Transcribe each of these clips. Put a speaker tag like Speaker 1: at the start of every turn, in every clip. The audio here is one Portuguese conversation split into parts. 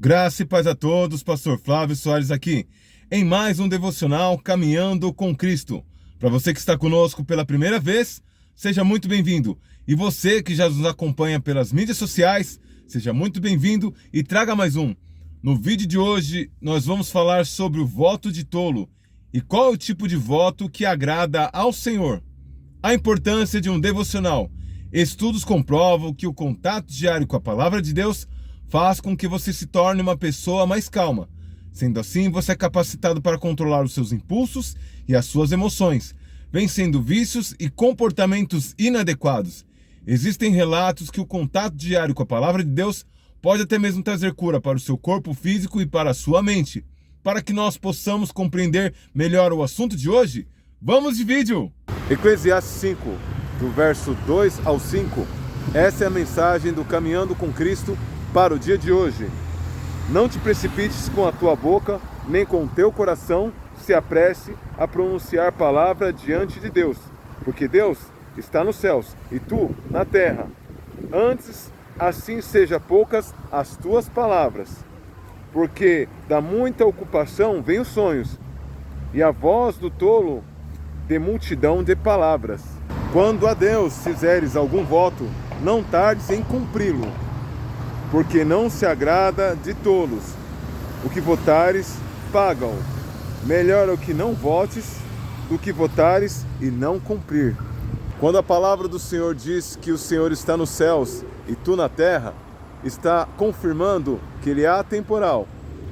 Speaker 1: Graça e paz a todos, Pastor Flávio Soares aqui, em mais um devocional Caminhando com Cristo. Para você que está conosco pela primeira vez, seja muito bem-vindo. E você que já nos acompanha pelas mídias sociais, seja muito bem-vindo e traga mais um. No vídeo de hoje, nós vamos falar sobre o voto de tolo e qual é o tipo de voto que agrada ao Senhor. A importância de um devocional. Estudos comprovam que o contato diário com a Palavra de Deus faz com que você se torne uma pessoa mais calma. Sendo assim, você é capacitado para controlar os seus impulsos e as suas emoções, vencendo vícios e comportamentos inadequados. Existem relatos que o contato diário com a Palavra de Deus pode até mesmo trazer cura para o seu corpo físico e para a sua mente. Para que nós possamos compreender melhor o assunto de hoje, vamos de vídeo! Eclesiastes 5, do verso 2 ao 5. Essa é a mensagem do Caminhando com Cristo para o dia de hoje. Não te precipites com a tua boca, nem com o teu coração se apresse a pronunciar palavra diante de Deus, porque Deus está nos céus e tu na terra. Antes, assim seja poucas as tuas palavras, porque da muita ocupação vem os sonhos, e a voz do tolo de multidão de palavras. Quando a Deus fizeres algum voto, não tardes em cumpri-lo, porque não se agrada de tolos. O que votares, pagam. Melhor é o que não votes do que votares e não cumprir. Quando a palavra do Senhor diz que o Senhor está nos céus e tu na terra, está confirmando que Ele é atemporal.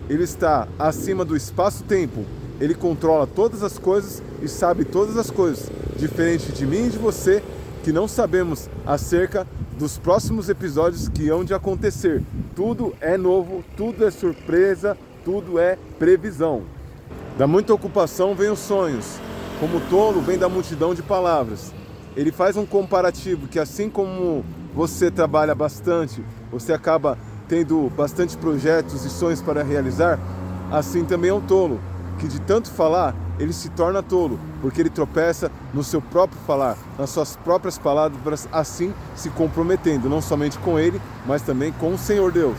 Speaker 1: Ele está acima do espaço-tempo. Ele controla todas as coisas e sabe todas as coisas, diferente de mim e de você, que não sabemos acerca dos próximos episódios que hão de acontecer. Tudo é novo, tudo é surpresa, tudo é previsão. Da muita ocupação vem os sonhos, como o tolo vem da multidão de palavras. Ele faz um comparativo que assim como você trabalha bastante, você acaba tendo bastante projetos e sonhos para realizar, assim também é um tolo, que de tanto falar, ele se torna tolo, porque ele tropeça no seu próprio falar, nas suas próprias palavras, assim se comprometendo, não somente com ele, mas também com o Senhor Deus.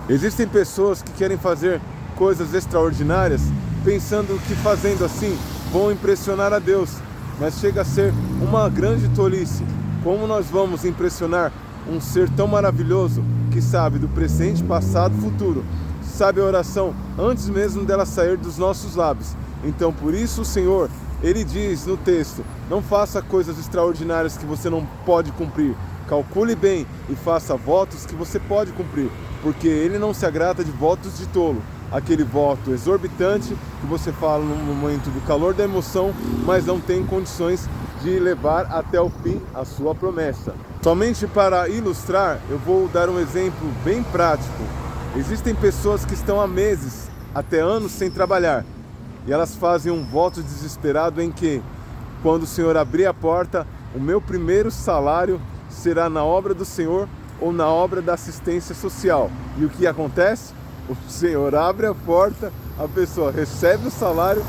Speaker 1: Existem pessoas que querem fazer coisas extraordinárias, pensando que fazendo assim vão impressionar a Deus, mas chega a ser uma grande tolice. Como nós vamos impressionar um ser tão maravilhoso, que sabe do presente, passado e futuro, sabe a oração antes mesmo dela sair dos nossos lábios. Então por isso o Senhor, Ele diz no texto, não faça coisas extraordinárias que você não pode cumprir. Calcule bem e faça votos que você pode cumprir, porque Ele não se agrada de votos de tolo. Aquele voto exorbitante que você fala no momento do calor da emoção, mas não tem condições de levar até o fim a sua promessa. Somente para ilustrar, eu vou dar um exemplo bem prático. Existem pessoas que estão há meses, até anos sem trabalhar, e elas fazem um voto desesperado em que, quando o Senhor abrir a porta, o meu primeiro salário será na obra do Senhor ou na obra da assistência social. E o que acontece? O Senhor abre a porta, a pessoa recebe o salário,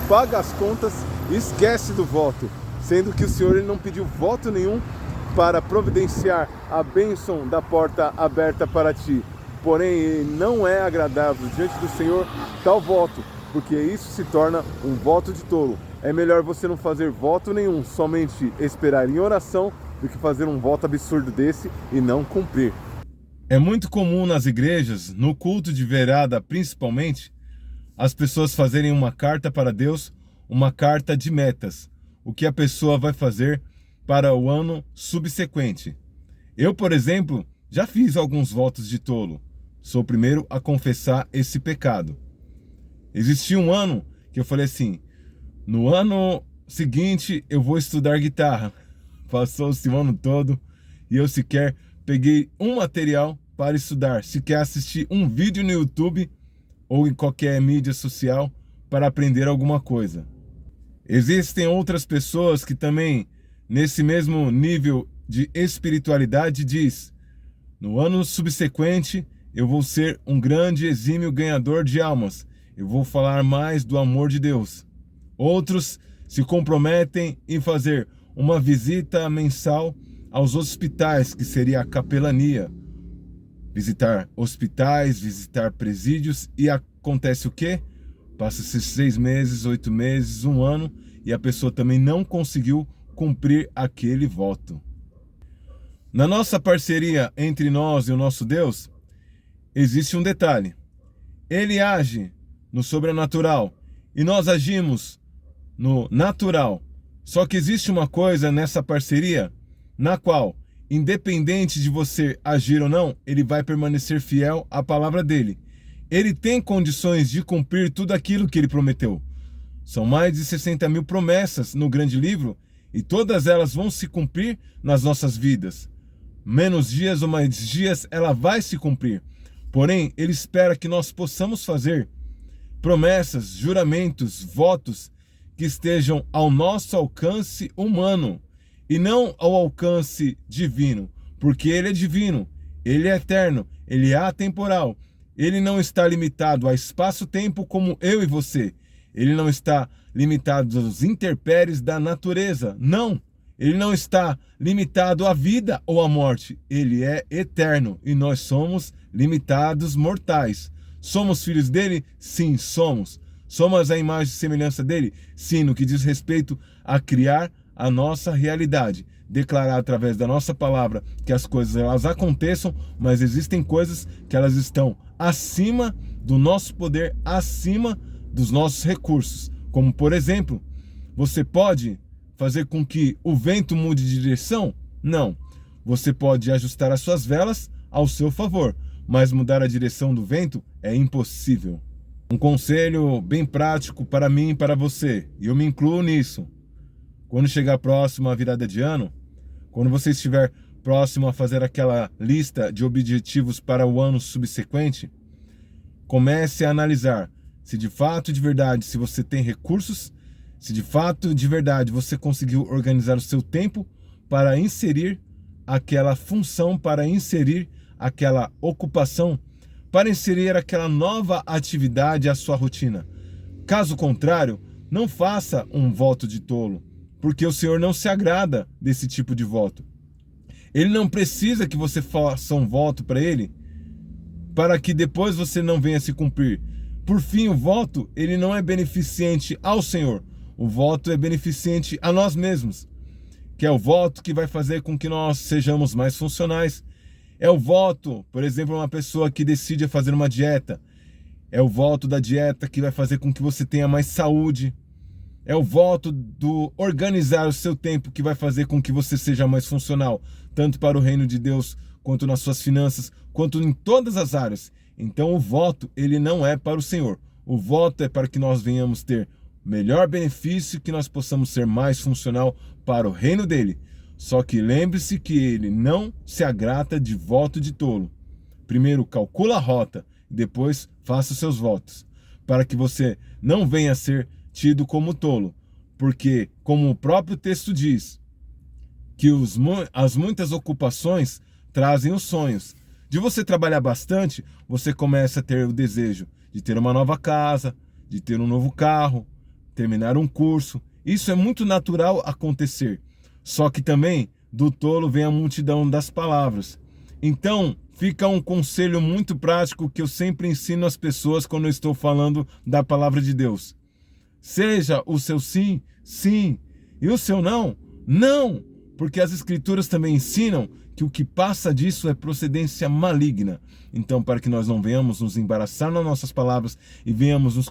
Speaker 1: paga as contas e esquece do voto, sendo que o Senhor ele não pediu voto nenhum para providenciar a bênção da porta aberta para ti. Porém, não é agradável diante do Senhor tal voto, porque isso se torna um voto de tolo. É melhor você não fazer voto nenhum, somente esperar em oração, do que fazer um voto absurdo desse e não cumprir. É muito comum nas igrejas, no culto de virada principalmente, as pessoas fazerem uma carta para Deus, uma carta de metas, o que a pessoa vai fazer para o ano subsequente. Eu, por exemplo, já fiz alguns votos de tolo. Sou o primeiro a confessar esse pecado. Existia um ano que eu falei assim, no ano seguinte eu vou estudar guitarra. Passou-se o ano todo e eu sequer peguei um material para estudar, sequer assistir um vídeo no YouTube ou em qualquer mídia social para aprender alguma coisa. Existem outras pessoas que também, nesse mesmo nível de espiritualidade, diz, no ano subsequente eu vou ser um grande exímio ganhador de almas. Eu vou falar mais do amor de Deus. Outros se comprometem em fazer uma visita mensal aos hospitais, que seria a capelania. visitar hospitais, visitar presídios, e acontece o quê? Passa-se 6 meses, 8 meses, 1 ano, e a pessoa também não conseguiu cumprir aquele voto. Na nossa parceria entre nós e o nosso Deus, existe um detalhe. Ele age no sobrenatural e nós agimos no natural. Só que existe uma coisa nessa parceria na qual, independente de você agir ou não, ele vai permanecer fiel à palavra dele. Ele tem condições de cumprir tudo aquilo que ele prometeu. São mais de 60 mil promessas no grande livro e todas elas vão se cumprir nas nossas vidas. Menos dias ou mais dias ela vai se cumprir. Porém, ele espera que nós possamos fazer promessas, juramentos, votos que estejam ao nosso alcance humano e não ao alcance divino, porque ele é divino, ele é eterno, ele é atemporal. Ele não está limitado a espaço-tempo como eu e você. Ele não está limitado aos intempéries da natureza. Não. Ele não está limitado à vida ou à morte. Ele é eterno e nós somos limitados mortais. Somos filhos dele? Sim, somos. Somos a imagem e semelhança dele? Sim, no que diz respeito a criar a nossa realidade. Declarar através da nossa palavra que as coisas elas aconteçam, mas existem coisas que elas estão acima do nosso poder, acima dos nossos recursos. Como, por exemplo, você pode fazer com que o vento mude de direção? Não. Você pode ajustar as suas velas ao seu favor, mas mudar a direção do vento é impossível. Um conselho bem prático para mim e para você, e eu me incluo nisso. Quando chegar próximo à virada de ano, quando você estiver próximo a fazer aquela lista de objetivos para o ano subsequente, comece a analisar se de fato, de verdade, se você tem recursos, se de fato, de verdade, você conseguiu organizar o seu tempo para inserir aquela função, para inserir aquela ocupação, para inserir aquela nova atividade à sua rotina. Caso contrário, não faça um voto de tolo, porque o Senhor não se agrada desse tipo de voto. Ele não precisa que você faça um voto para ele, para que depois você não venha se cumprir. Por fim, o voto, ele não é beneficente ao Senhor. O voto é beneficente a nós mesmos, que é o voto que vai fazer com que nós sejamos mais funcionais. É o voto, por exemplo, uma pessoa que decide fazer uma dieta. É o voto da dieta que vai fazer com que você tenha mais saúde. É o voto do organizar o seu tempo que vai fazer com que você seja mais funcional, tanto para o reino de Deus, quanto nas suas finanças, quanto em todas as áreas. Então o voto, ele não é para o Senhor. O voto é para que nós venhamos ter melhor benefício, que nós possamos ser mais funcional para o reino dele. Só que lembre-se que ele não se agrada de voto de tolo. Primeiro calcula a rota, depois faça os seus votos, para que você não venha a ser tido como tolo, porque, como o próprio texto diz, que as muitas ocupações trazem os sonhos. De você trabalhar bastante, você começa a ter o desejo de ter uma nova casa, de ter um novo carro, terminar um curso. Isso é muito natural acontecer. Só que também do tolo vem a multidão das palavras. Então, fica um conselho muito prático que eu sempre ensino às pessoas quando eu estou falando da palavra de Deus. Seja o seu sim, sim, e o seu não, não, porque as escrituras também ensinam que o que passa disso é procedência maligna. Então, para que nós não venhamos nos embaraçar nas nossas palavras e venhamos nos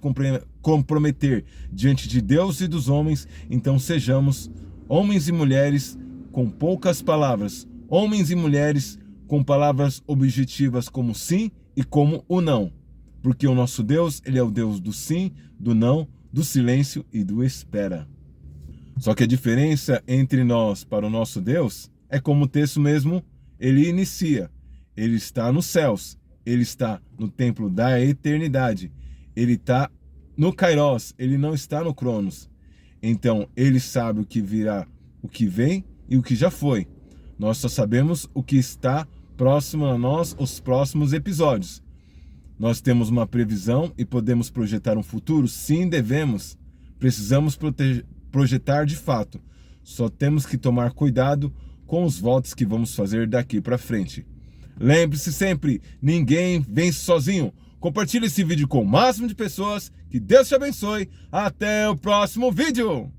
Speaker 1: comprometer diante de Deus e dos homens, então sejamos homens e mulheres com poucas palavras, homens e mulheres com palavras objetivas como sim e como o não, porque o nosso Deus, ele é o Deus do sim, do não, do silêncio e do espera. Só que a diferença entre nós para o nosso Deus é como o texto mesmo, ele inicia. Ele está nos céus, ele está no templo da eternidade, ele está no Kairos, ele não está no Cronos. Então, ele sabe o que virá, o que vem e o que já foi. Nós só sabemos o que está próximo a nós, os próximos episódios. Nós temos uma previsão e podemos projetar um futuro? Sim, devemos. Precisamos projetar de fato. Só temos que tomar cuidado com os votos que vamos fazer daqui para frente. Lembre-se sempre, ninguém vence sozinho. Compartilhe esse vídeo com o máximo de pessoas. Que Deus te abençoe. Até o próximo vídeo.